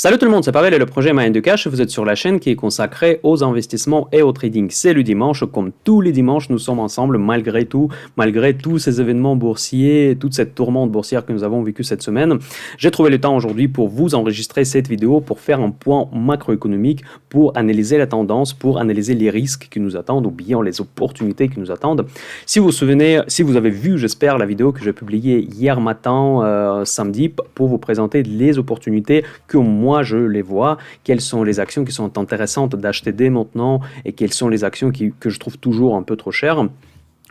Salut tout le monde, c'est Pavel et le projet Mind de Cash. Vous êtes sur la chaîne qui est consacrée aux investissements et au trading. C'est le dimanche, comme tous les dimanches, nous sommes ensemble malgré tout, malgré tous ces événements boursiers, toute cette tourmente boursière que nous avons vécue cette semaine. J'ai trouvé le temps aujourd'hui pour vous enregistrer cette vidéo, pour faire un point macroéconomique, pour analyser la tendance, pour analyser les risques qui nous attendent ou bien les opportunités qui nous attendent. Si vous vous souvenez, si vous avez vu, j'espère, la vidéo que j'ai publiée hier matin, samedi, pour vous présenter les opportunités que moi je les vois, quelles sont les actions qui sont intéressantes d'acheter dès maintenant et quelles sont les actions que je trouve toujours un peu trop chères.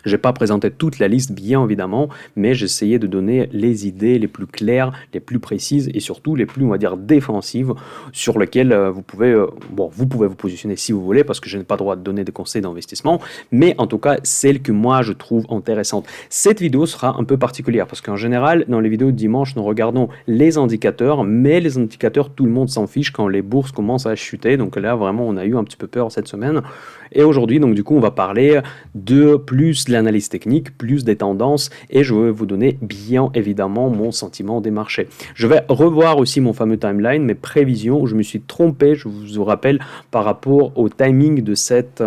Je n'ai pas présenté toute la liste, bien évidemment, mais j'ai essayé de donner les idées les plus claires, les plus précises et surtout les plus, on va dire, défensives sur lesquelles vous pouvez vous positionner si vous voulez, parce que je n'ai pas le droit de donner des conseils d'investissement, mais en tout cas, celles que moi je trouve intéressantes. Cette vidéo sera un peu particulière, parce qu'en général, dans les vidéos de dimanche, nous regardons les indicateurs, mais les indicateurs, tout le monde s'en fiche quand les bourses commencent à chuter, donc là, vraiment, on a eu un petit peu peur cette semaine. Et aujourd'hui, donc du coup, on va parler de plus de l'analyse technique, plus des tendances, et je vais vous donner bien évidemment mon sentiment des marchés. Je vais revoir aussi mon fameux timeline, mes prévisions, où je me suis trompé, je vous rappelle, par rapport au timing de cette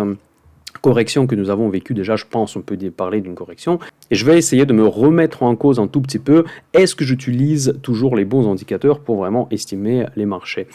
correction que nous avons vécue. Déjà, je pense on peut parler d'une correction. Et je vais essayer de me remettre en cause un tout petit peu. Est-ce que j'utilise toujours les bons indicateurs pour vraiment estimer les marchés?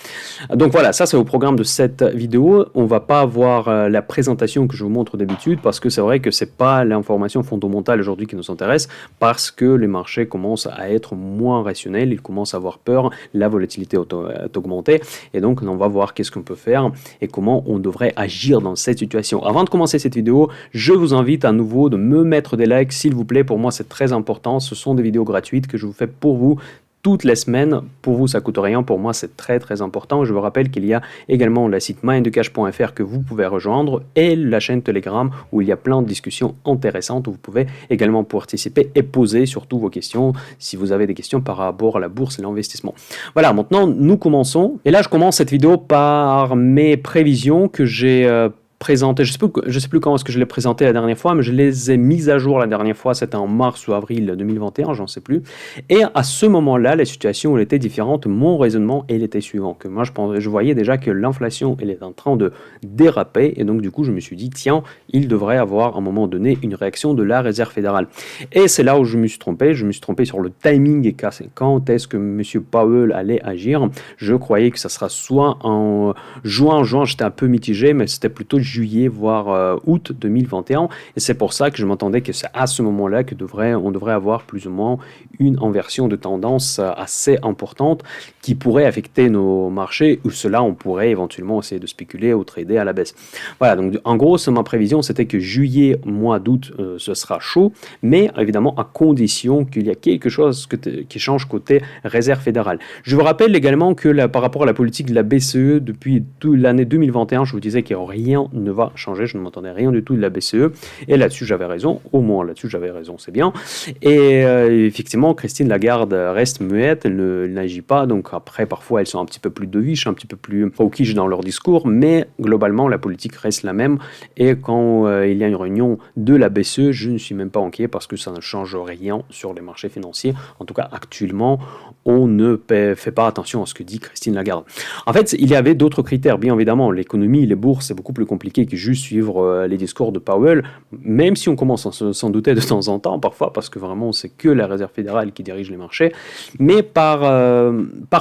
Donc voilà, ça c'est au programme de cette vidéo. On ne va pas avoir la présentation que je vous montre d'habitude parce que c'est vrai que ce n'est pas l'information fondamentale aujourd'hui qui nous intéresse parce que les marchés commencent à être moins rationnels, ils commencent à avoir peur, la volatilité est augmentée et donc on va voir qu'est-ce qu'on peut faire et comment on devrait agir dans cette situation. Avant de commencer cette vidéo, je vous invite à nouveau de me mettre des likes s'il vous plaît, pour moi c'est très important, ce sont des vidéos gratuites que je vous fais pour vous toutes les semaines, pour vous ça coûte rien, pour moi c'est très très important. Je vous rappelle qu'il y a également le site minddecash.fr que vous pouvez rejoindre et la chaîne Telegram où il y a plein de discussions intéressantes où vous pouvez également participer et poser surtout vos questions si vous avez des questions par rapport à la bourse et l'investissement. Voilà, maintenant nous commençons et là je commence cette vidéo par mes prévisions que j'ai présenté, je sais plus quand est-ce que je l'ai présenté la dernière fois, mais je les ai mises à jour la dernière fois, c'était en mars ou avril 2021, j'en sais plus. Et à ce moment-là, la situation elle était différente, mon raisonnement elle était suivant, que moi je voyais déjà que l'inflation elle est en train de déraper, et donc du coup je me suis dit tiens, il devrait avoir à un moment donné une réaction de la Réserve fédérale. Et c'est là où je me suis trompé sur le timing et quand est-ce que M. Powell allait agir. Je croyais que ça sera soit en juin, j'étais un peu mitigé, mais c'était plutôt juillet voire août 2021 et c'est pour ça que je m'attendais que c'est à ce moment-là que on devrait avoir plus ou moins une inversion de tendance assez importante qui pourrait affecter nos marchés ou cela on pourrait éventuellement essayer de spéculer ou trader à la baisse. Voilà, donc en gros ma prévision c'était que juillet, mois d'août ce sera chaud, mais évidemment à condition qu'il y a quelque chose qui change côté Réserve fédérale. Je vous rappelle également que par rapport à la politique de la BCE depuis toute l'année 2021, je vous disais qu'il n'y a rien ne va changer, je ne m'entendais rien du tout de la BCE et là-dessus j'avais raison, au moins là-dessus j'avais raison, c'est bien. Et effectivement Christine Lagarde reste muette, elle n'agit pas, donc après parfois elles sont un petit peu plus dovish, un petit peu plus hawkish dans leur discours, mais globalement la politique reste la même et quand il y a une réunion de la BCE, je ne suis même pas inquiet parce que ça ne change rien sur les marchés financiers, en tout cas actuellement on ne fait pas attention à ce que dit Christine Lagarde. En fait il y avait d'autres critères, bien évidemment, l'économie, les bourses c'est beaucoup plus compliqué que juste suivre les discours de Powell, même si on commence à s'en douter de temps en temps, parfois, parce que vraiment, c'est que la Réserve fédérale qui dirige les marchés, mais par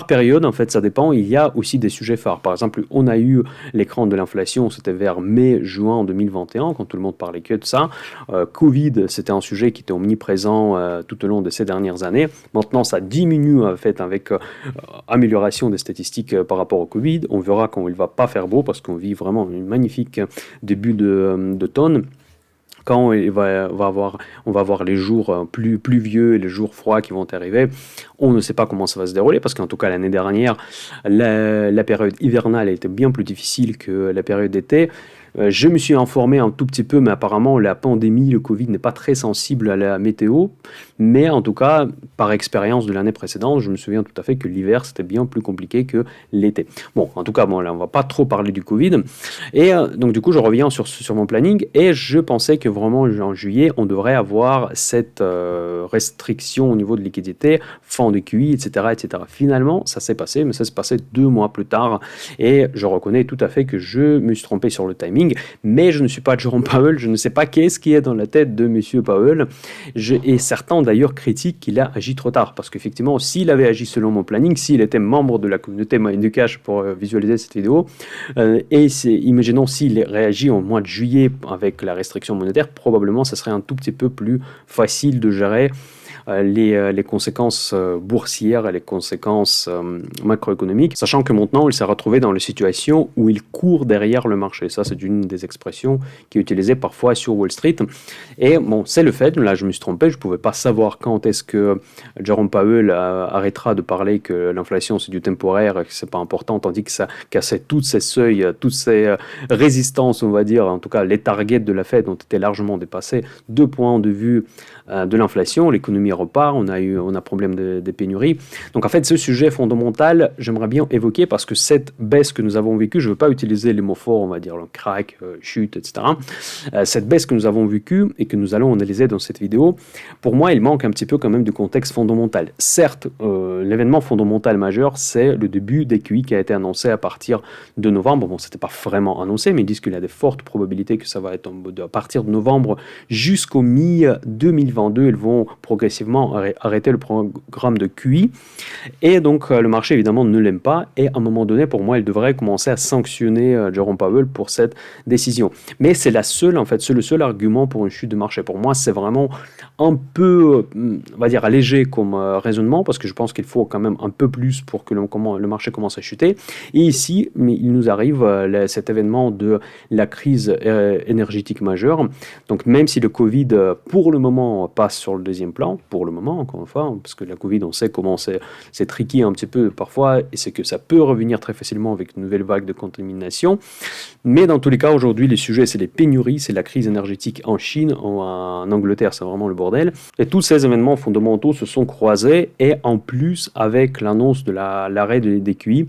période, en fait, ça dépend, il y a aussi des sujets phares. Par exemple, on a eu l'écran de l'inflation, c'était vers mai-juin 2021, quand tout le monde parlait que de ça. Covid, c'était un sujet qui était omniprésent tout au long de ces dernières années. Maintenant, ça diminue, en fait, avec amélioration des statistiques par rapport au Covid. On verra quand il va pas faire beau, parce qu'on vit vraiment une magnifique début d'automne. Quand on va avoir les jours plus pluvieux et les jours froids qui vont arriver, on ne sait pas comment ça va se dérouler parce qu'en tout cas l'année dernière, la période hivernale a été bien plus difficile que la période d'été. Je me suis informé un tout petit peu, mais apparemment la pandémie, le Covid n'est pas très sensible à la météo. Mais en tout cas, par expérience de l'année précédente, je me souviens tout à fait que l'hiver, c'était bien plus compliqué que l'été. Bon, en tout cas, bon, là, on va pas trop parler du Covid. Et donc, du coup, je reviens sur mon planning et je pensais que vraiment en juillet, on devrait avoir cette restriction au niveau de liquidité, fin de QI, etc., etc. Finalement, ça s'est passé, mais ça s'est passé 2 mois plus tard. Et je reconnais tout à fait que je me suis trompé sur le timing, mais je ne suis pas Jerome Powell, je ne sais pas qu'est-ce qui est dans la tête de Monsieur Powell. Et certains d'ailleurs critiquent qu'il a agi trop tard, parce qu'effectivement, s'il avait agi selon mon planning, s'il était membre de la communauté Mind du Cash pour visualiser cette vidéo, imaginons s'il réagit au mois de juillet avec la restriction monétaire, probablement ça serait un tout petit peu plus facile de gérer les conséquences boursières et les conséquences macroéconomiques, sachant que maintenant il s'est retrouvé dans la situation où il court derrière le marché. Ça, c'est une des expressions qui est utilisée parfois sur Wall Street. Et bon, c'est le fait, là je me suis trompé, je ne pouvais pas savoir quand est-ce que Jerome Powell arrêtera de parler que l'inflation c'est du temporaire et que c'est pas important, tandis que ça cassait tous ces seuils, toutes ces résistances, on va dire, en tout cas les targets de la Fed ont été largement dépassés. 2 points de vue de l'inflation, l'économie repart, on a problème de pénurie. Donc en fait, ce sujet fondamental, j'aimerais bien évoquer parce que cette baisse que nous avons vécue, je ne veux pas utiliser les mots forts, on va dire le crack, chute, etc. Cette baisse que nous avons vécue et que nous allons analyser dans cette vidéo, pour moi, il manque un petit peu quand même du contexte fondamental. Certes, l'événement fondamental majeur, c'est le début des QI qui a été annoncé à partir de novembre. Bon, c'était pas vraiment annoncé, mais ils disent qu'il y a de fortes probabilités que ça va être à partir de novembre jusqu'au mi-2022. Ils vont progressivement arrêter le programme de QI. Et donc, le marché, évidemment, ne l'aime pas. Et à un moment donné, pour moi, il devrait commencer à sanctionner Jerome Powell pour cette décision. Mais c'est le seul argument pour une chute de marché. Pour moi, c'est vraiment un peu, on va dire, allégé comme raisonnement, parce que je pense qu'il faut quand même un peu plus pour que le marché commence à chuter. Et ici, il nous arrive cet événement de la crise énergétique majeure. Donc, même si le Covid, pour le moment, passe sur le deuxième plan, pour le moment, encore une fois, parce que la Covid, on sait comment c'est tricky un petit peu parfois, et c'est que ça peut revenir très facilement avec une nouvelle vague de contamination. Mais dans tous les cas, aujourd'hui, les sujets, c'est les pénuries, c'est la crise énergétique en Chine, en Angleterre, c'est vraiment le bordel. Et tous ces événements fondamentaux se sont croisés, et en plus, avec l'annonce de l'arrêt des QI,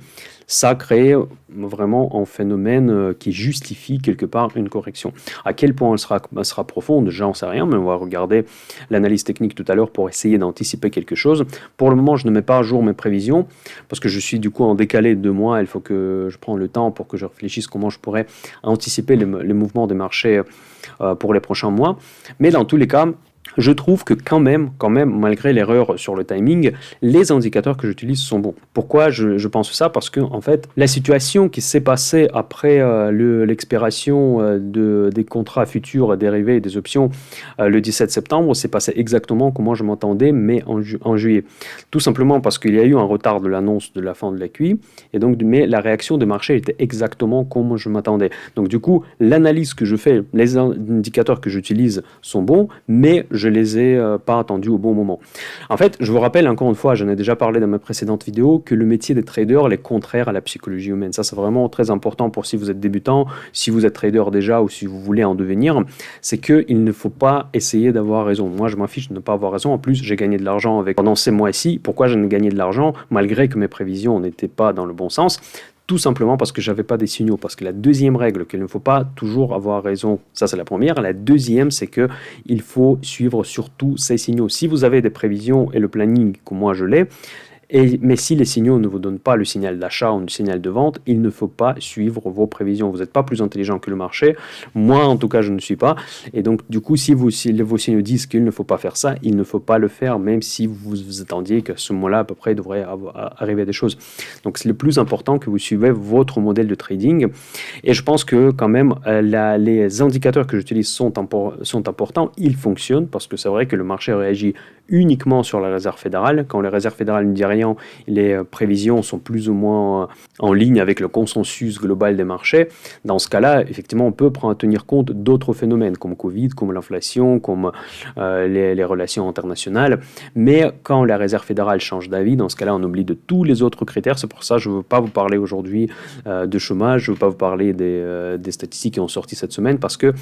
ça crée vraiment un phénomène qui justifie quelque part une correction. À quel point elle sera profonde, j'en sais rien, mais on va regarder l'analyse technique tout à l'heure pour essayer d'anticiper quelque chose. Pour le moment, je ne mets pas à jour mes prévisions, parce que je suis du coup en décalé de 2 mois, il faut que je prenne le temps pour que je réfléchisse comment je pourrais anticiper les mouvements des marchés pour les prochains mois. Mais dans tous les cas, je trouve que quand même, malgré l'erreur sur le timing, les indicateurs que j'utilise sont bons. Pourquoi je pense ça? Parce que en fait, la situation qui s'est passée après l'expiration des contrats futurs dérivés et des options le 17 septembre s'est passée exactement comme je m'attendais, mais en juillet. Tout simplement parce qu'il y a eu un retard de l'annonce de la fin de la QI, et donc, mais la réaction des marchés était exactement comme je m'attendais. Donc du coup, l'analyse que je fais, les indicateurs que j'utilise sont bons, mais je les ai pas attendus au bon moment. En fait, je vous rappelle encore une fois, j'en ai déjà parlé dans ma précédente vidéo, que le métier des traders est contraire à la psychologie humaine. Ça, c'est vraiment très important pour si vous êtes débutant, si vous êtes trader déjà ou si vous voulez en devenir, c'est qu'il ne faut pas essayer d'avoir raison. Moi, je m'affiche de ne pas avoir raison. En plus, j'ai gagné de l'argent pendant ces mois-ci. Pourquoi j'en ai gagné de l'argent malgré que mes prévisions n'étaient pas dans le bon sens? Tout simplement parce que j'avais pas des signaux. Parce que la deuxième règle, qu'il ne faut pas toujours avoir raison, ça c'est la première. La deuxième, c'est que il faut suivre surtout ces signaux. Si vous avez des prévisions et le planning comme moi je l'ai, mais si les signaux ne vous donnent pas le signal d'achat ou le signal de vente, il ne faut pas suivre vos prévisions. Vous n'êtes pas plus intelligent que le marché. Moi, en tout cas, je ne suis pas. Et donc, du coup, si vos signaux disent qu'il ne faut pas faire ça, il ne faut pas le faire, même si vous vous attendiez qu'à ce moment-là, à peu près, il devrait arriver des choses. Donc, c'est le plus important que vous suivez votre modèle de trading. Et je pense que quand même, les indicateurs que j'utilise sont importants. Ils fonctionnent parce que c'est vrai que le marché réagit uniquement sur la réserve fédérale. Quand la réserve fédérale ne dit rien, invariants, les prévisions sont plus ou moins en ligne avec le consensus global des marchés, dans ce cas-là, effectivement, on peut tenir compte d'autres phénomènes comme Covid, comme l'inflation, comme les relations internationales. Mais quand la Réserve fédérale change d'avis, dans ce cas-là, on oublie de tous les autres critères. C'est pour ça que je ne veux pas vous parler aujourd'hui de chômage, je ne veux pas vous parler des statistiques qui ont sorti cette semaine, parce que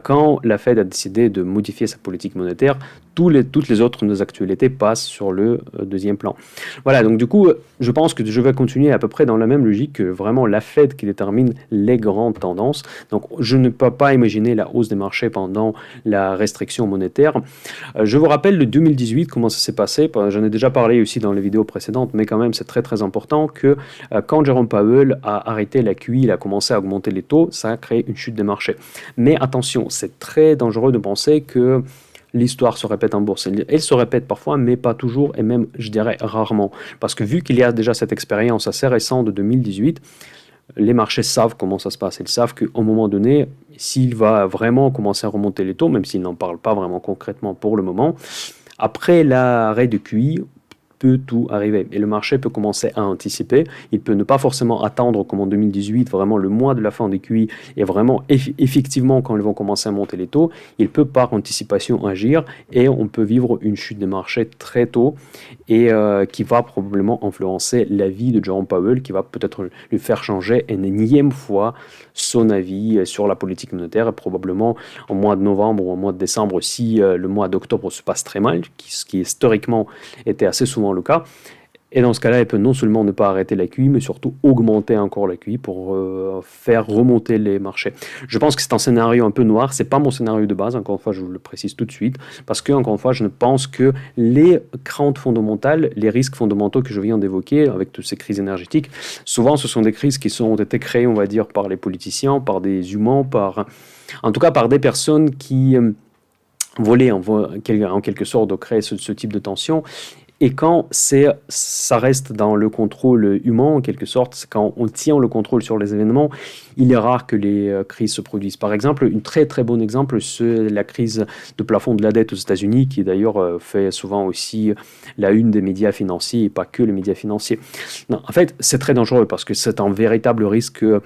quand la Fed a décidé de modifier sa politique monétaire, toutes les autres actualités passent sur le deuxième plan. Voilà, donc du coup, je pense que je vais continuer à peu près dans la même logique que vraiment la Fed qui détermine les grandes tendances. Donc je ne peux pas imaginer la hausse des marchés pendant la restriction monétaire. Je vous rappelle le 2018, comment ça s'est passé. J'en ai déjà parlé aussi dans les vidéos précédentes, mais quand même c'est très très important que quand Jerome Powell a arrêté la QE, il a commencé à augmenter les taux, ça a créé une chute des marchés. Mais attention, c'est très dangereux de penser que l'histoire se répète en bourse. Elle se répète parfois, mais pas toujours, et même, je dirais, rarement. Parce que vu qu'il y a déjà cette expérience assez récente de 2018, les marchés savent comment ça se passe. Ils savent qu'à un moment donné, s'il va vraiment commencer à remonter les taux, même s'il n'en parle pas vraiment concrètement pour le moment, après l'arrêt de QE, peut tout arriver. Et le marché peut commencer à anticiper. Il peut ne pas forcément attendre comme en 2018, vraiment le mois de la fin des QE, et vraiment effectivement quand ils vont commencer à monter les taux, il peut par anticipation agir et on peut vivre une chute des marchés très tôt et qui va probablement influencer l'avis de Jerome Powell, qui va peut-être lui faire changer une énième fois son avis sur la politique monétaire, et probablement en mois de novembre ou en mois de décembre, si le mois d'octobre se passe très mal, ce qui historiquement était assez souvent le cas. Et dans ce cas-là, elle peut non seulement ne pas arrêter la QE, mais surtout augmenter encore la QE pour faire remonter les marchés. Je pense que c'est un scénario un peu noir. C'est pas mon scénario de base, encore une fois, je vous le précise tout de suite, parce que, encore une fois, je ne pense que les craintes fondamentales, les risques fondamentaux que je viens d'évoquer avec toutes ces crises énergétiques, souvent ce sont des crises qui ont été créées, on va dire, par les politiciens, par des humains, en tout cas par des personnes qui voulaient en quelque sorte de créer ce type de tension. Et quand ça reste dans le contrôle humain, en quelque sorte, quand on tient le contrôle sur les événements, il est rare que les crises se produisent. Par exemple, un très très bon exemple, c'est la crise de plafond de la dette aux États-Unis, qui d'ailleurs fait souvent aussi la une des médias financiers, et pas que les médias financiers. Non, en fait, c'est très dangereux parce que c'est un véritable risque que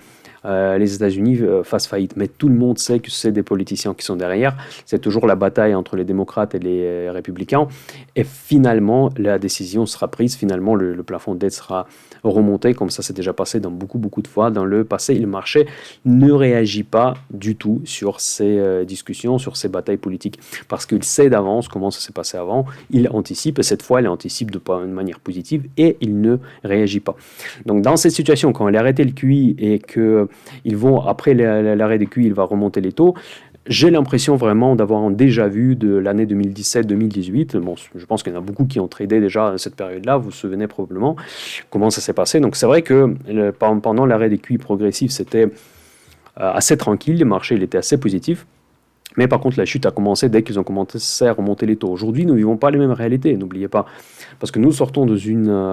les États-Unis fassent faillite. Mais tout le monde sait que c'est des politiciens qui sont derrière. C'est toujours la bataille entre les démocrates et les républicains. Et finalement, la décision sera prise. Finalement, le plafond de dette sera remonté, comme ça s'est déjà passé dans beaucoup de fois dans le passé. Le marché ne réagit pas du tout sur ces discussions, sur ces batailles politiques, parce qu'il sait d'avance comment ça s'est passé avant. Il anticipe, et cette fois, il anticipe de manière positive, et il ne réagit pas. Donc, dans cette situation, quand il a arrêté le QE et que ils vont, après l'arrêt des QE, il va remonter les taux. J'ai l'impression vraiment d'avoir un déjà vu de l'année 2017-2018. Bon, je pense qu'il y en a beaucoup qui ont tradé déjà à cette période-là, vous vous souvenez probablement comment ça s'est passé. Donc c'est vrai que pendant l'arrêt des QE progressifs, c'était assez tranquille, le marché il était assez positif. Mais par contre, la chute a commencé dès qu'ils ont commencé à remonter les taux. Aujourd'hui, nous ne vivons pas les mêmes réalités, n'oubliez pas. Parce que nous sortons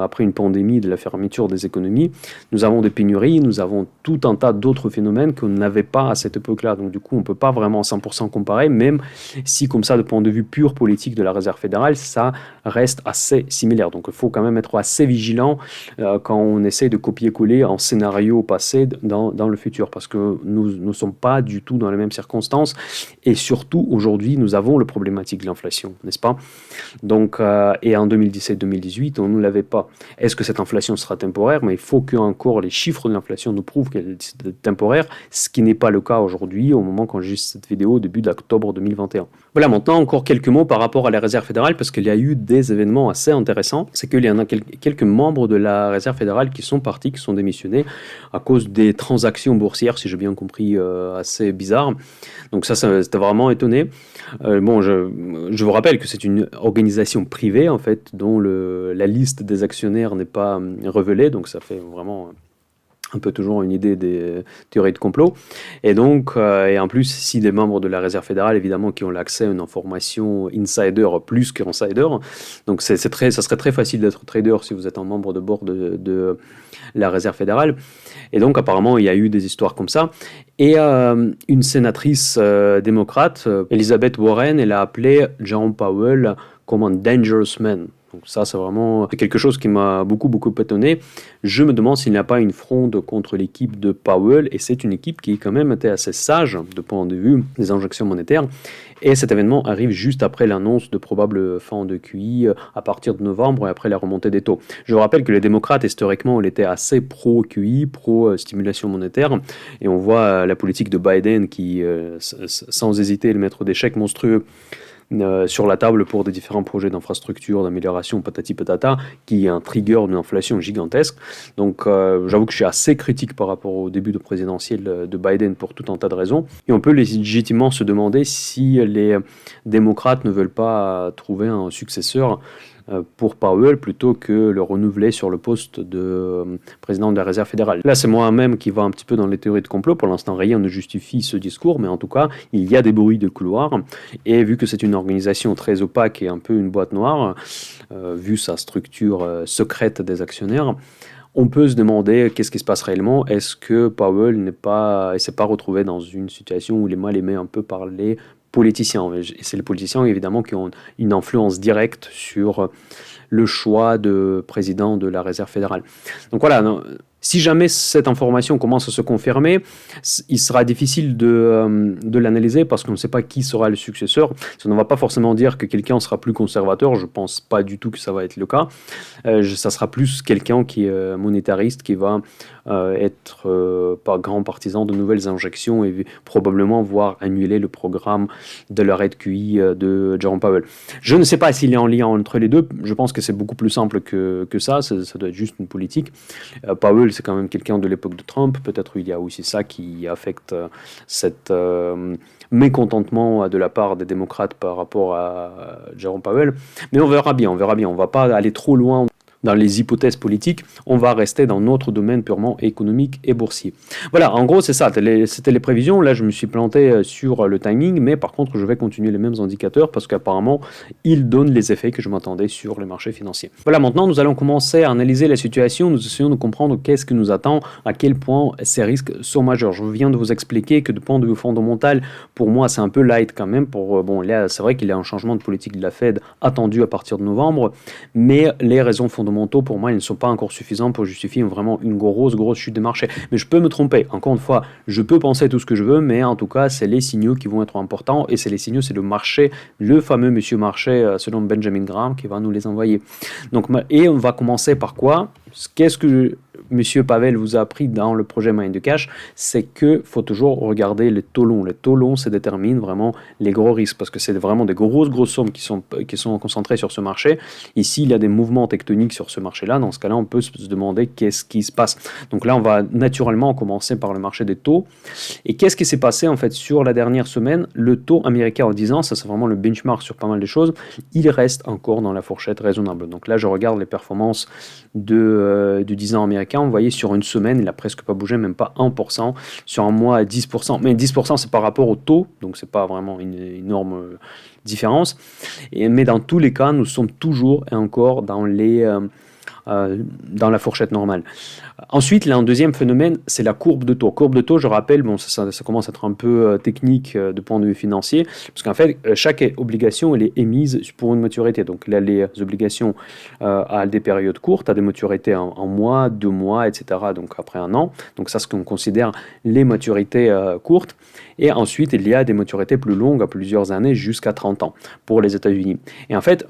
après une pandémie, de la fermeture des économies. Nous avons des pénuries, nous avons tout un tas d'autres phénomènes qu'on n'avait pas à cette époque-là. Donc du coup, on ne peut pas vraiment 100% comparer, même si comme ça, de point de vue pur politique de la Réserve fédérale, ça reste assez similaire. Donc il faut quand même être assez vigilant quand on essaie de copier-coller un scénario passé dans le futur. Parce que nous ne sommes pas du tout dans les mêmes circonstances. Et surtout, aujourd'hui, nous avons le problématique de l'inflation, n'est-ce pas? Donc, et en 2017-2018, on ne l'avait pas. Est-ce que cette inflation sera temporaire? Mais il faut que encore les chiffres de l'inflation nous prouvent qu'elle est temporaire, ce qui n'est pas le cas aujourd'hui, au moment quand j'ai cette vidéo, au début d'octobre 2021. Voilà, maintenant, encore quelques mots par rapport à la Réserve fédérale, parce qu'il y a eu des événements assez intéressants. C'est qu'il y en a quelques membres de la Réserve fédérale qui sont partis, qui sont démissionnés à cause des transactions boursières, si j'ai bien compris, assez bizarres. Donc ça c'était vraiment étonné. Je vous rappelle que c'est une organisation privée, en fait, dont la liste des actionnaires n'est pas révélée, donc ça fait vraiment un peu toujours une idée des théories de complot. Et donc, et en plus, si des membres de la Réserve fédérale, évidemment, qui ont l'accès à une information insider plus qu'insider, donc ça serait très facile d'être trader si vous êtes un membre de bord de la Réserve fédérale. Et donc, apparemment, il y a eu des histoires comme ça. Et une sénatrice démocrate, Elizabeth Warren, elle a appelé Jerome Powell comme un dangerous man. Donc ça, c'est vraiment quelque chose qui m'a beaucoup étonné. Je me demande s'il n'y a pas une fronde contre l'équipe de Powell, et c'est une équipe qui quand même était assez sage de point de vue des injections monétaires. Et cet événement arrive juste après l'annonce de probable fin de QI à partir de novembre et après la remontée des taux. Je vous rappelle que les démocrates, historiquement, ils étaient assez pro-QI, pro-stimulation monétaire. Et on voit la politique de Biden qui, sans hésiter, le mettre des chèques monstrueux sur la table pour des différents projets d'infrastructure, d'amélioration, patati patata, qui est un trigger d'une inflation gigantesque. Donc j'avoue que je suis assez critique par rapport au début de présidentiel de Biden pour tout un tas de raisons. Et on peut légitimement se demander si les démocrates ne veulent pas trouver un successeur pour Powell plutôt que le renouveler sur le poste de président de la Réserve fédérale. Là, c'est moi-même qui va un petit peu dans les théories de complot. Pour l'instant, rien ne justifie ce discours, mais en tout cas, il y a des bruits de couloir. Et vu que c'est une organisation très opaque et un peu une boîte noire, vu sa structure secrète des actionnaires, on peut se demander qu'est-ce qui se passe réellement. Est-ce que Powell ne s'est pas retrouvé dans une situation où il est mal aimé un peu par les politiciens? Et c'est les politiciens évidemment qui ont une influence directe sur le choix de président de la Réserve fédérale. Donc voilà, si jamais cette information commence à se confirmer, il sera difficile de l'analyser parce qu'on ne sait pas qui sera le successeur. Ça ne va pas forcément dire que quelqu'un sera plus conservateur, je ne pense pas du tout que ça va être le cas. Ça sera plus quelqu'un qui est monétariste, qui va être pas grand partisan de nouvelles injections et probablement voir annuler le programme de l'arrêt de QI de Jerome Powell. Je ne sais pas s'il y a un lien entre les deux, je pense que c'est beaucoup plus simple que ça doit être juste une politique. Powell, c'est quand même quelqu'un de l'époque de Trump, peut-être il y a aussi ça qui affecte cet mécontentement de la part des démocrates par rapport à Jerome Powell, mais on verra bien, on ne va pas aller trop loin dans les hypothèses politiques, on va rester dans notre domaine purement économique et boursier. Voilà, en gros, c'est ça, c'était les prévisions. Là, je me suis planté sur le timing, mais par contre, je vais continuer les mêmes indicateurs parce qu'apparemment, ils donnent les effets que je m'attendais sur les marchés financiers. Voilà, maintenant, nous allons commencer à analyser la situation. Nous essayons de comprendre qu'est-ce qui nous attend, à quel point ces risques sont majeurs. Je viens de vous expliquer que de point de vue fondamental, pour moi, c'est un peu light quand même. Bon, là, c'est vrai qu'il y a un changement de politique de la Fed attendu à partir de novembre, mais les raisons fondamentaux, pour moi, ils ne sont pas encore suffisants pour justifier vraiment une grosse chute des marchés. Mais je peux me tromper. Encore une fois, je peux penser tout ce que je veux, mais en tout cas, c'est les signaux qui vont être importants. Et c'est les signaux, c'est le marché, le fameux monsieur marché, selon Benjamin Graham, qui va nous les envoyer. Donc, et on va commencer par quoi? Qu'est-ce que Monsieur Pavel vous a appris dans le projet Mind the Cash? C'est qu'il faut toujours regarder les taux longs. Les taux longs, ça détermine vraiment les gros risques parce que c'est vraiment des grosses sommes qui sont concentrées sur ce marché. Ici, il y a des mouvements tectoniques sur ce marché-là. Dans ce cas-là, on peut se demander qu'est-ce qui se passe. Donc là, on va naturellement commencer par le marché des taux. Et qu'est-ce qui s'est passé en fait sur la dernière semaine? Le taux américain en 10 ans, ça c'est vraiment le benchmark sur pas mal de choses, il reste encore dans la fourchette raisonnable. Donc là, je regarde les performances du 10 ans américain. Vous voyez, sur une semaine, il n'a presque pas bougé, même pas 1%. Sur un mois, 10%. Mais 10%, c'est par rapport au taux, donc c'est pas vraiment une énorme différence. Mais dans tous les cas, nous sommes toujours et encore dans la fourchette normale. Ensuite, là, un deuxième phénomène, c'est la courbe de taux. Courbe de taux, je rappelle, bon, ça commence à être un peu technique de point de vue financier, parce qu'en fait, chaque obligation, elle est émise pour une maturité. Donc là, les obligations à des périodes courtes, à des maturités en mois, 2 mois, etc. Donc après un an. Donc ça, c'est ce qu'on considère les maturités courtes. Et ensuite, il y a des maturités plus longues, à plusieurs années, jusqu'à 30 ans pour les États-Unis. Et en fait,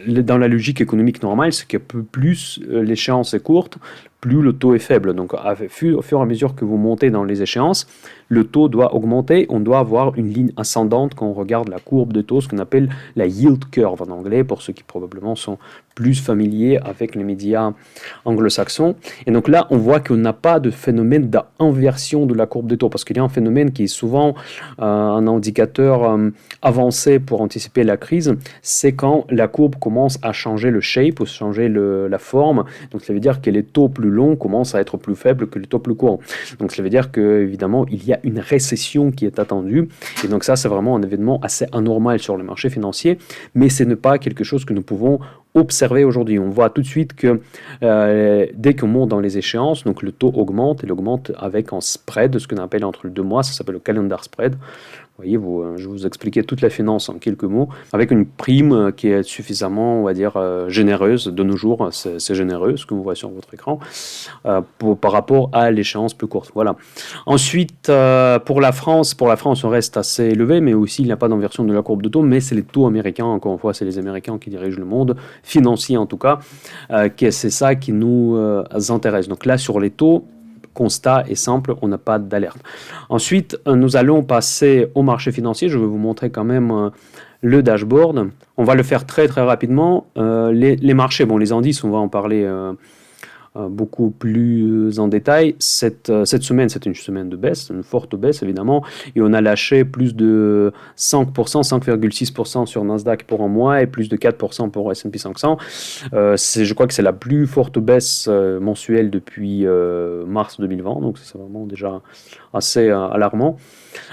dans la logique économique normale, c'est que plus l'échéance est courte, plus le taux est faible. Donc, au fur et à mesure que vous montez dans les échéances, le taux doit augmenter. On doit avoir une ligne ascendante quand on regarde la courbe de taux, ce qu'on appelle la yield curve en anglais, pour ceux qui probablement sont plus familiers avec les médias anglo-saxons. Et donc là, on voit qu'on n'a pas de phénomène d'inversion de la courbe de taux, parce qu'il y a un phénomène qui est souvent un indicateur avancé pour anticiper la crise, c'est quand la courbe commence à changer le shape, ou changer la forme. Donc ça veut dire que les taux plus longs commencent à être plus faibles que les taux plus courts. Donc ça veut dire qu'évidemment, il y a une récession qui est attendue. Et donc ça, c'est vraiment un événement assez anormal sur le marché financier, mais ce n'est pas quelque chose que nous pouvons observer aujourd'hui. On voit tout de suite que dès qu'on monte dans les échéances, donc le taux augmente, et il augmente avec un spread, ce qu'on appelle entre les 2 mois, ça s'appelle le calendar spread. Voyez, je vais vous expliquer toute la finance en quelques mots, avec une prime qui est suffisamment, on va dire, généreuse. De nos jours, c'est généreux, ce que vous voyez sur votre écran, par rapport à l'échéance plus courte. Voilà. Ensuite, pour la France, on reste assez élevé, mais aussi il n'y a pas d'inversion de la courbe de taux, mais c'est les taux américains, encore une fois, c'est les Américains qui dirigent le monde, financier en tout cas, c'est ça qui nous intéresse. Donc là, sur les taux, constat est simple, on n'a pas d'alerte. Ensuite, nous allons passer au marché financier. Je vais vous montrer quand même le dashboard. On va le faire très très rapidement. Les marchés, bon, les indices, on va en parler beaucoup plus en détail. Cette semaine, c'est une semaine de baisse, une forte baisse évidemment, et on a lâché plus de 5%, 5,6% sur Nasdaq pour un mois et plus de 4% pour S&P 500. Je crois que c'est la plus forte baisse mensuelle depuis mars 2020, donc c'est vraiment déjà assez alarmant.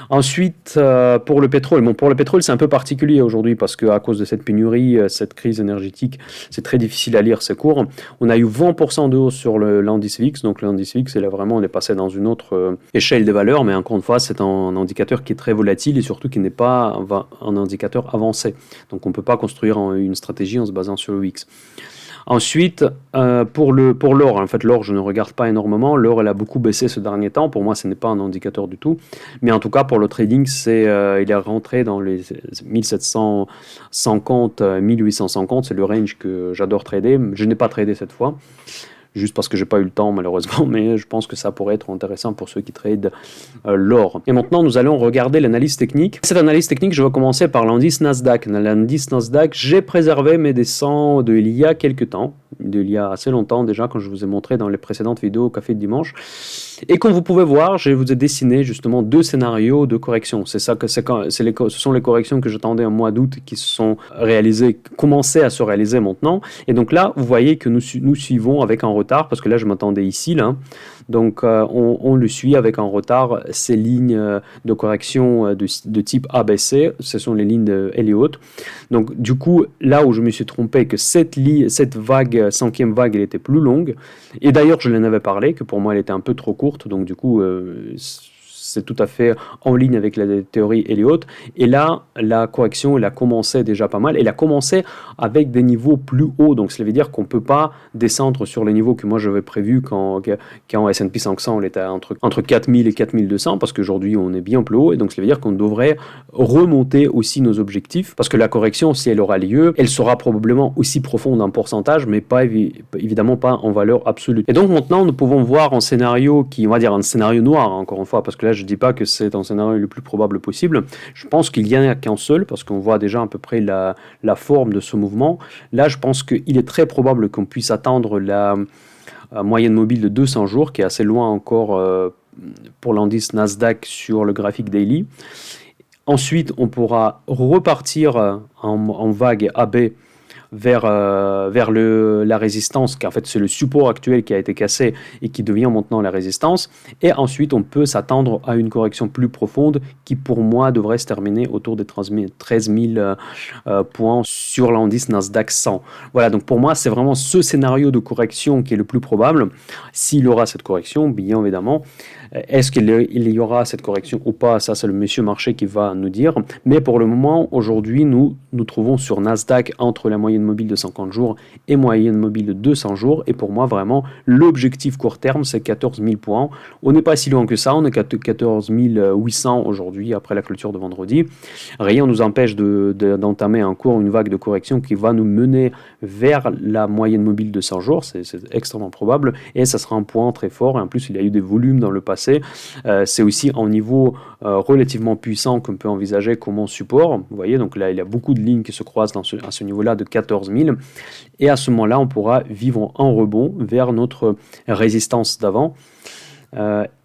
Ensuite, pour le pétrole, pour le pétrole, c'est un peu particulier aujourd'hui parce qu'à cause de cette pénurie, cette crise énergétique, c'est très difficile à lire ces cours. On a eu 20% de hausse sur l'indice VIX, donc l'indice VIX, on est passé dans une autre échelle des valeurs, mais encore une fois, c'est un indicateur qui est très volatile et surtout qui n'est pas un indicateur avancé. Donc on ne peut pas construire une stratégie en se basant sur le VIX. Ensuite, pour l'or, en fait, l'or, je ne regarde pas énormément. L'or, elle a beaucoup baissé ce dernier temps. Pour moi, ce n'est pas un indicateur du tout. Mais en tout cas, pour le trading, il est rentré dans les 1750, 1850. C'est le range que j'adore trader. Je n'ai pas tradé cette fois, juste parce que j'ai pas eu le temps malheureusement, mais je pense que ça pourrait être intéressant pour ceux qui tradent l'or. Et maintenant, nous allons regarder l'analyse technique. Cette analyse technique, je vais commencer par l'indice Nasdaq. L'indice Nasdaq, j'ai préservé mes dessins d'il y a quelques temps, d'il y a assez longtemps déjà, quand je vous ai montré dans les précédentes vidéos au Café de Dimanche. Et comme vous pouvez voir, je vous ai dessiné justement 2 scénarios de correction. Ce sont les corrections que j'attendais en mois d'août qui se sont réalisées, commençaient à se réaliser maintenant. Et donc là, vous voyez que nous suivons avec un retard, parce que là, je m'attendais ici, là. Donc, on le suit avec un retard. Ces lignes de correction de type ABC, ce sont les lignes de Elliott. Donc, du coup, là où je me suis trompé, que cette vague, 5e vague, elle était plus longue. Et d'ailleurs, je l'en avais parlé, que pour moi, elle était un peu trop courte. Donc, du coup, c'est tout à fait en ligne avec la théorie Elliott. Et là, la correction, elle a commencé déjà pas mal. Elle a commencé avec des niveaux plus hauts. Donc, ça veut dire qu'on ne peut pas descendre sur les niveaux que moi j'avais prévus quand S&P 500 on était entre 4000 et 4200, parce qu'aujourd'hui, on est bien plus haut. Et donc, ça veut dire qu'on devrait remonter aussi nos objectifs, parce que la correction, si elle aura lieu, elle sera probablement aussi profonde en pourcentage, mais pas évidemment pas en valeur absolue. Et donc, maintenant, nous pouvons voir un scénario qui, on va dire, un scénario noir, encore une fois, parce que là, je ne dis pas que c'est un scénario le plus probable possible. Je pense qu'il n'y en a qu'un seul, parce qu'on voit déjà à peu près la forme de ce mouvement. Là, je pense qu'il est très probable qu'on puisse atteindre la moyenne mobile de 200 jours, qui est assez loin encore pour l'indice Nasdaq sur le graphique daily. Ensuite, on pourra repartir en vague AB vers la résistance, car en fait c'est le support actuel qui a été cassé et qui devient maintenant la résistance. Et ensuite on peut s'attendre à une correction plus profonde qui pour moi devrait se terminer autour des 13 000 points sur l'indice Nasdaq 100. Voilà, donc pour moi c'est vraiment ce scénario de correction qui est le plus probable. S'il y aura cette correction, bien évidemment. Est-ce qu'il y aura cette correction ou pas? Ça, c'est le monsieur marché qui va nous dire. Mais pour le moment, aujourd'hui, nous trouvons sur Nasdaq entre la moyenne mobile de 50 jours et moyenne mobile de 200 jours. Et pour moi, vraiment, l'objectif court terme, c'est 14 000 points. On n'est pas si loin que ça. On est à 14 800 aujourd'hui, après la clôture de vendredi. Rien ne nous empêche d'entamer un cours, une vague de correction qui va nous mener vers la moyenne mobile de 100 jours. C'est extrêmement probable. Et ça sera un point très fort. Et en plus, il y a eu des volumes dans le passé. C'est aussi un niveau relativement puissant qu'on peut envisager comme un support. Vous voyez, donc là, il y a beaucoup de lignes qui se croisent à ce niveau-là de 14 000. Et à ce moment-là, on pourra vivre en rebond vers notre résistance d'avant.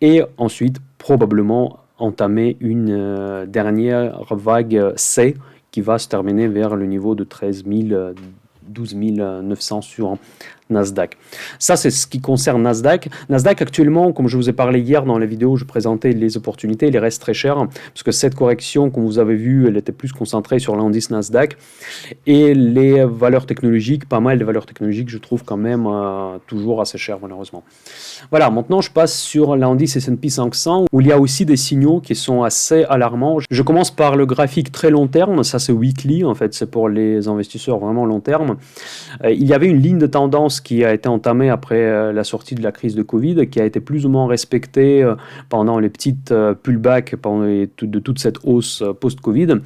Et ensuite, probablement, entamer une dernière vague C qui va se terminer vers le niveau de 13 000, 12 900 sur Nasdaq. Ça, c'est ce qui concerne Nasdaq. Nasdaq, actuellement, comme je vous ai parlé hier dans la vidéo où je présentais les opportunités, il reste très cher, parce que cette correction, comme vous avez vu, elle était plus concentrée sur l'indice Nasdaq. Et les valeurs technologiques, pas mal de valeurs technologiques, je trouve quand même toujours assez cher, malheureusement. Voilà, maintenant je passe sur l'indice S&P 500, où il y a aussi des signaux qui sont assez alarmants. Je commence par le graphique très long terme, ça c'est weekly, en fait, c'est pour les investisseurs vraiment long terme. Il y avait une ligne de tendance qui a été entamée après la sortie de la crise de Covid, qui a été plus ou moins respectée pendant les petites pullbacks de toute cette hausse post-Covid.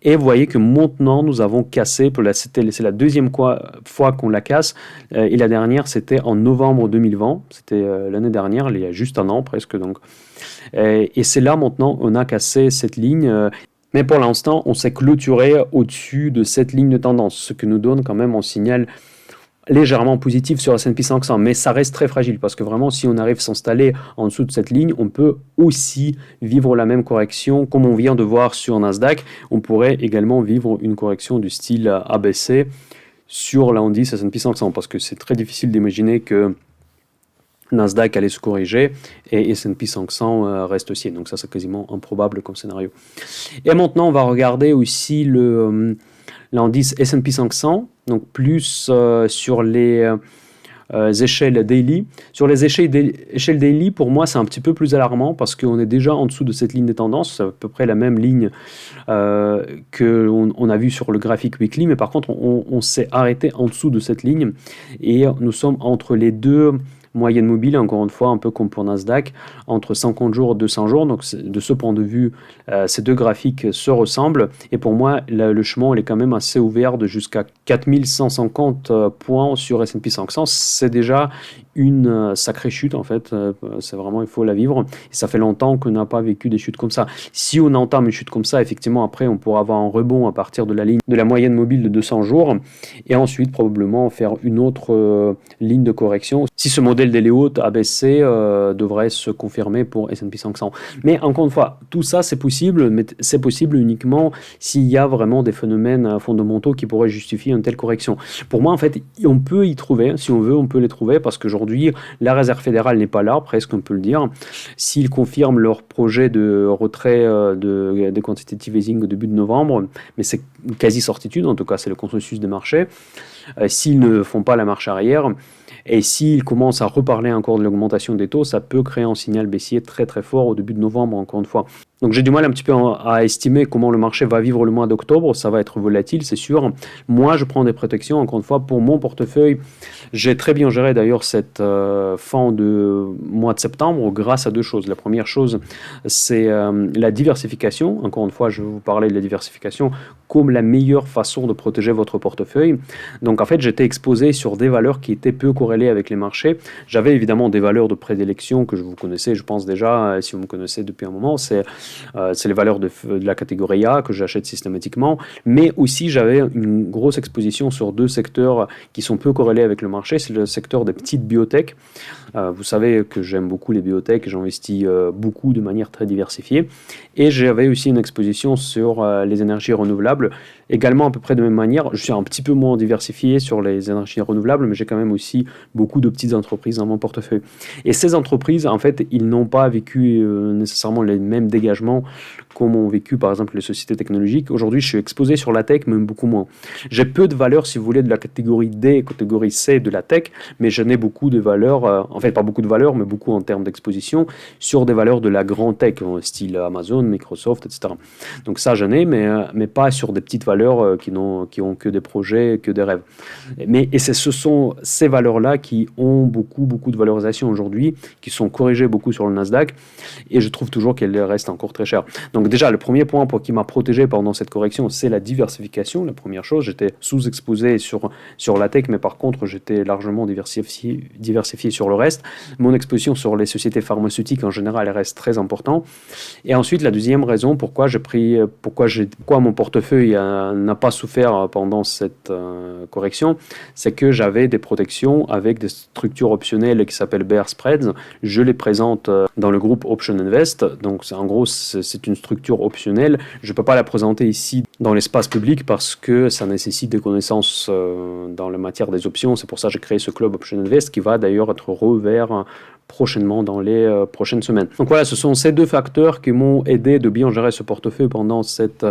Et vous voyez que maintenant, nous avons cassé, c'est la deuxième fois qu'on la casse, et la dernière, c'était en novembre 2020, c'était l'année dernière, il y a juste un an presque. Donc. Et c'est là maintenant, on a cassé cette ligne. Mais pour l'instant, on s'est clôturé au-dessus de cette ligne de tendance, ce que nous donne quand même un signal légèrement positif sur S&P 500, mais ça reste très fragile parce que vraiment, si on arrive à s'installer en dessous de cette ligne, on peut aussi vivre la même correction comme on vient de voir sur Nasdaq. On pourrait également vivre une correction du style ABC sur l'indice S&P 500 parce que c'est très difficile d'imaginer que Nasdaq allait se corriger et S&P 500 reste haussier. Donc ça, c'est quasiment improbable comme scénario. Et maintenant, on va regarder aussi l'indice S&P 500, donc plus sur les échelles daily. Sur les échelles daily, pour moi, c'est un petit peu plus alarmant parce qu'on est déjà en dessous de cette ligne de tendance. C'est à peu près la même ligne qu'on a vu sur le graphique weekly, mais par contre, on s'est arrêté en dessous de cette ligne et nous sommes entre les deux moyenne mobile, encore une fois, un peu comme pour Nasdaq, entre 50 jours et 200 jours. Donc, de ce point de vue, ces deux graphiques se ressemblent. Et pour moi, le chemin, il est quand même assez ouvert de jusqu'à 4150 points sur S&P 500. C'est déjà une sacrée chute, en fait. C'est vraiment, il faut la vivre. Et ça fait longtemps qu'on n'a pas vécu des chutes comme ça. Si on entame une chute comme ça, effectivement, après, on pourra avoir un rebond à partir de la ligne de la moyenne mobile de 200 jours. Et ensuite, probablement, faire une autre ligne de correction. Si ce modèle d'Elliott ABC devrait se confirmer pour S&P 500. Mais encore une fois, tout ça c'est possible, mais c'est possible uniquement s'il y a vraiment des phénomènes fondamentaux qui pourraient justifier une telle correction. Pour moi, en fait, on peut y trouver, si on veut, on peut les trouver, parce qu'aujourd'hui, la Réserve fédérale n'est pas là, presque on peut le dire. S'ils confirment leur projet de retrait des quantitative easing au début de novembre, mais c'est une quasi-certitude, en tout cas c'est le consensus des marchés, s'ils ne font pas la marche arrière, et s'il commence à reparler encore de l'augmentation des taux, ça peut créer un signal baissier très très fort au début de novembre, encore une fois. Donc j'ai du mal un petit peu à estimer comment le marché va vivre le mois d'octobre. Ça va être volatile, c'est sûr. Moi, je prends des protections, encore une fois, pour mon portefeuille. J'ai très bien géré d'ailleurs cette fin de mois de septembre grâce à deux choses. La première chose, c'est la diversification. Encore une fois, je vais vous parler de la diversification comme la meilleure façon de protéger votre portefeuille. Donc en fait, j'étais exposé sur des valeurs qui étaient peu corrélées avec les marchés. J'avais évidemment des valeurs de prédilection que je vous connaissais, je pense déjà, si vous me connaissez depuis un moment, c'est les valeurs de la catégorie A que j'achète systématiquement, mais aussi j'avais une grosse exposition sur deux secteurs qui sont peu corrélés avec le marché. C'est le secteur des petites biotech. Vous savez que j'aime beaucoup les biotech, j'investis beaucoup de manière très diversifiée, et j'avais aussi une exposition sur les énergies renouvelables, également à peu près de la même manière. Je suis un petit peu moins diversifié sur les énergies renouvelables, mais j'ai quand même aussi beaucoup de petites entreprises dans mon portefeuille. Et ces entreprises, en fait, ils n'ont pas vécu nécessairement les mêmes dégagements comme ont vécu par exemple les sociétés technologiques. Aujourd'hui, je suis exposé sur la tech, même beaucoup moins. J'ai peu de valeurs, si vous voulez, de la catégorie D, catégorie C de la tech, mais j'en ai beaucoup de valeurs, en fait pas beaucoup de valeurs, mais beaucoup en termes d'exposition, sur des valeurs de la grande tech, style Amazon, Microsoft, etc. Donc ça, j'en ai, mais pas sur des petites valeurs qui ont que des projets, que des rêves. Et ce sont ces valeurs-là qui ont beaucoup de valorisation aujourd'hui, qui sont corrigées beaucoup sur le Nasdaq, et je trouve toujours qu'elles restent encore très chères. Donc déjà, le premier point qui m'a protégé pendant cette correction, c'est la diversification. La première chose, j'étais sous-exposé sur la tech, mais par contre, j'étais largement diversifié sur le reste. Mon exposition sur les sociétés pharmaceutiques, en général, elle reste très importante. Et ensuite, la deuxième raison pourquoi mon portefeuille n'a pas souffert pendant cette correction, c'est que j'avais des protections avec des structures optionnelles qui s'appellent Bear Spreads. Je les présente dans le groupe Option Invest. Donc, en gros, c'est une structure optionnelle. Je ne peux pas la présenter ici dans l'espace public parce que ça nécessite des connaissances dans la matière des options. C'est pour ça que j'ai créé ce club Option Invest qui va d'ailleurs être rouvert prochainement dans les prochaines semaines. Donc voilà, ce sont ces deux facteurs qui m'ont aidé de bien gérer ce portefeuille pendant cette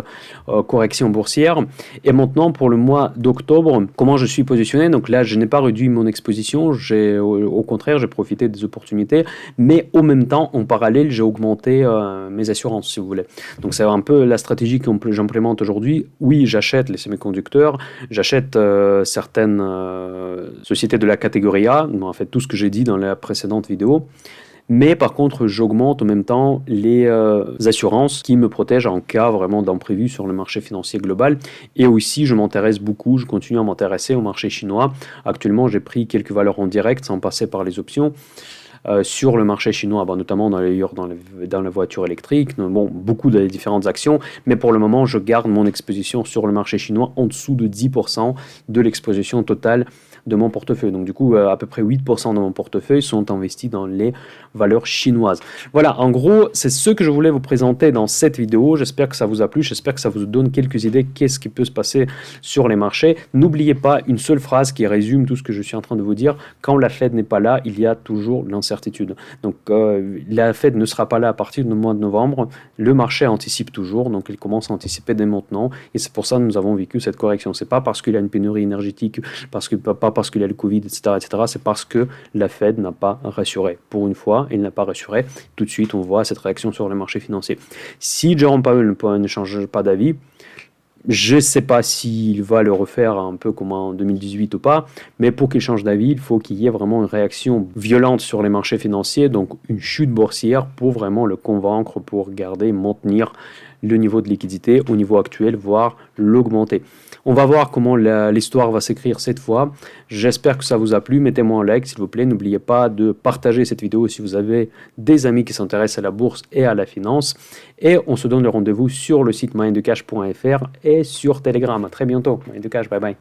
correction boursière. Et maintenant, pour le mois d'octobre, comment je suis positionné? Donc là, je n'ai pas réduit mon exposition, au contraire, j'ai profité des opportunités, mais en même temps, en parallèle, j'ai augmenté mes assurances, si vous voulez. Donc c'est un peu la stratégie que j'implémente aujourd'hui. Oui, j'achète les semi-conducteurs, j'achète certaines sociétés de la catégorie A, en fait tout ce que j'ai dit dans la précédente vidéo. Mais par contre, j'augmente en même temps les assurances qui me protègent en cas vraiment d'imprévu sur le marché financier global. Et aussi, je m'intéresse beaucoup, je continue à m'intéresser au marché chinois. Actuellement, j'ai pris quelques valeurs en direct sans passer par les options. Sur le marché chinois, notamment dans la voiture électrique, bon, beaucoup de différentes actions, mais pour le moment, je garde mon exposition sur le marché chinois en dessous de 10% de l'exposition totale de mon portefeuille. Donc du coup, à peu près 8% de mon portefeuille sont investis dans les valeurs chinoises. Voilà, en gros, c'est ce que je voulais vous présenter dans cette vidéo. J'espère que ça vous a plu, j'espère que ça vous donne quelques idées qu'est-ce qui peut se passer sur les marchés. N'oubliez pas une seule phrase qui résume tout ce que je suis en train de vous dire. Quand la Fed n'est pas là, il y a toujours l'incertitude. Donc la Fed ne sera pas là à partir du mois de novembre. Le marché anticipe toujours, donc il commence à anticiper dès maintenant. Et c'est pour ça que nous avons vécu cette correction. C'est pas parce qu'il y a une pénurie énergétique, pas parce qu'il y a le Covid, etc., c'est parce que la Fed n'a pas rassuré. Pour une fois, il n'a pas rassuré. Tout de suite, on voit cette réaction sur les marchés financiers. Si Jerome Powell ne change pas d'avis, je ne sais pas s'il va le refaire un peu comme en 2018 ou pas, mais pour qu'il change d'avis, il faut qu'il y ait vraiment une réaction violente sur les marchés financiers, donc une chute boursière pour vraiment le convaincre pour garder, maintenir le niveau de liquidité au niveau actuel, voire l'augmenter. On va voir comment l'histoire va s'écrire cette fois. J'espère que ça vous a plu. Mettez-moi un like, s'il vous plaît. N'oubliez pas de partager cette vidéo si vous avez des amis qui s'intéressent à la bourse et à la finance. Et on se donne le rendez-vous sur le site moyendecash.fr et sur Telegram. À très bientôt. Moyen de Cash, bye bye.